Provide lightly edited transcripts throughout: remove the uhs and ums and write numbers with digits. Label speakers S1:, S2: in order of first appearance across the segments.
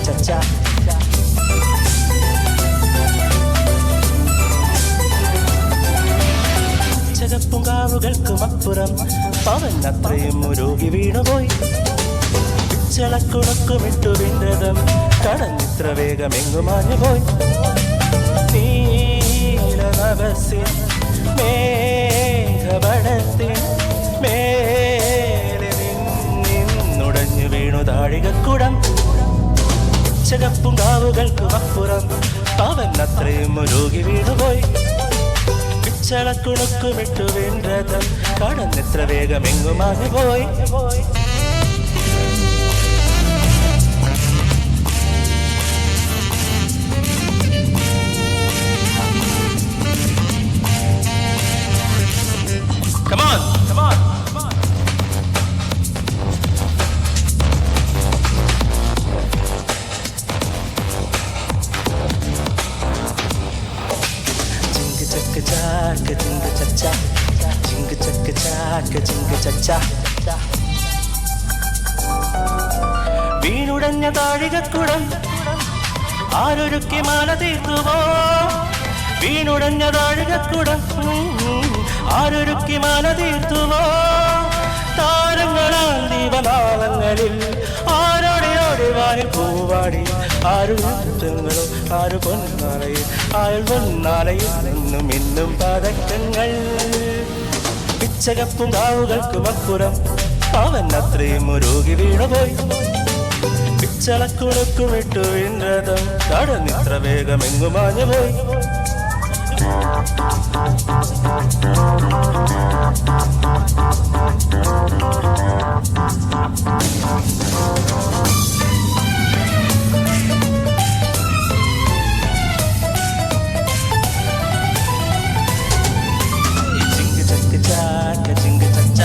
S1: ചച്ച ചകപ്പുങ്കാവുകൾക്കും അപ്പുറം പവൻ അത്രയും ഉരുകി വീണുപോയി. പിച്ചളക്കുണക്കുമിട്ടു വിണ്ടതം കടന്നിത്ര വേഗം എങ്ങുമാഞ്ഞുപോയി. നീലനഭസിൻ മേഘവടത്തിൻ മേലെ നിന്നുടഞ്ഞു വീണു താഴികക്കുടം. ചകപ്പുങ്കാവുകൾക്കും അപ്പുറം പവൻ അത്രയും ഉരുകി വീണുപോയി. പിച്ചളക്കുണക്കുമിട്ടു വിണ്ടതം കടന്നിത്ര വേഗം എങ്ങുമാഞ്ഞുപോയി. Come on, come on, come on. Jinga chakka chakka jinga chacha, jinga chakka chakka jinga chacha. വീണുടഞ്ഞ താഴികക്കുടം ആരൊരുക്കി മാല തീർത്തുവോ? വീണുടഞ്ഞ താഴികക്കുടം ആരൊരുക്കി മാല തീർത്തുവോ? താരങ്ങളാൽ ദീപനാളങ്ങളിൽ ആരോടെയോടെ വാനിൽ പൂവാടി. ആരു നൃത്തങ്ങളോ ആരു പൊന്നാലയിൽ ആയുൾ പൊന്നാലയിൽ നിന്നും ഇന്നും പതക്കങ്ങൾ. പിച്ചകപ്പും കാവുകൾക്കും അപ്പുറം അവൻ അത്രയും ഉരുകി വീണുപോയി. പിച്ചളക്കുണക്കുമിട്ടു വിണ്ടതം കടന്നിത്ര വേഗം എങ്ങുമാഞ്ഞുപോയി. ജിങ്ക ചക്ക ചാക്ക ജിങ്ക ചച്ച,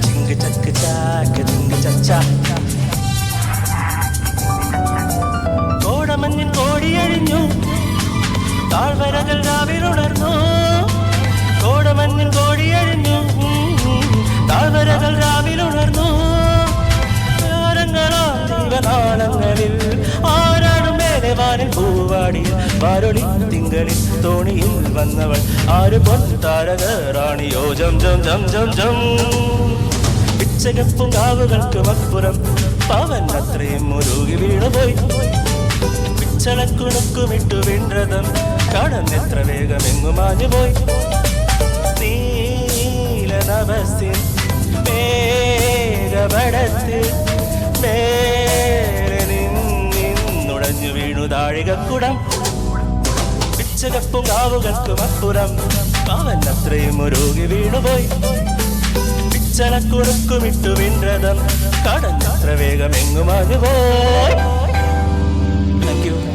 S1: ജിങ്ക ചക്ക ചാക്ക ജിങ്ക ചച്ച. കോടമഞ്ഞിൻ കോടിയഴിഞ്ഞു താഴ്വരകൾ രാവിലുണർന്നു. കോടമഞ്ഞിൻ കോടിയഴിഞ്ഞു താഴ്വരകൾ രാവിലുണർന്നു. താരങ്ങളാൽ ദീപനാളങ്ങളിൽ ആരാടും മേലെ വാനിൽ പൂവാടി. വാരൊളി തിങ്കളിൽ തോണിയിൽ വന്നവൾ ആര് പൊൻ താരകറാണിയോ? ജം ജം ജം ജം ജം. പിച്ചകപ്പും കാവുകൾക്കും അപ്പുറം പവൻ അത്രയും ഉരുകി വീണുപോയി. പിച്ചളക്കുണക്കുമിട്ടു വിണ്ടതം കടന്നെത്ര വേഗം എങ്ങുമാഞ്ഞുപോയി. നീലനഭസിൻ മേഘവടത്തിൽ മേലെ നിന്നുടഞ്ഞു വീണു താഴികക്കുടം. പിച്ചകപ്പും കാവുകൾക്കും അപ്പുറം അവൻ അത്രയും ഉരുകി വീണുപോയി. പിച്ചളക്കുണക്കുമിട്ടു വിണ്ടതം കടന്നെത്ര വേഗം എങ്ങുമാഞ്ഞുപോയി. Thank you.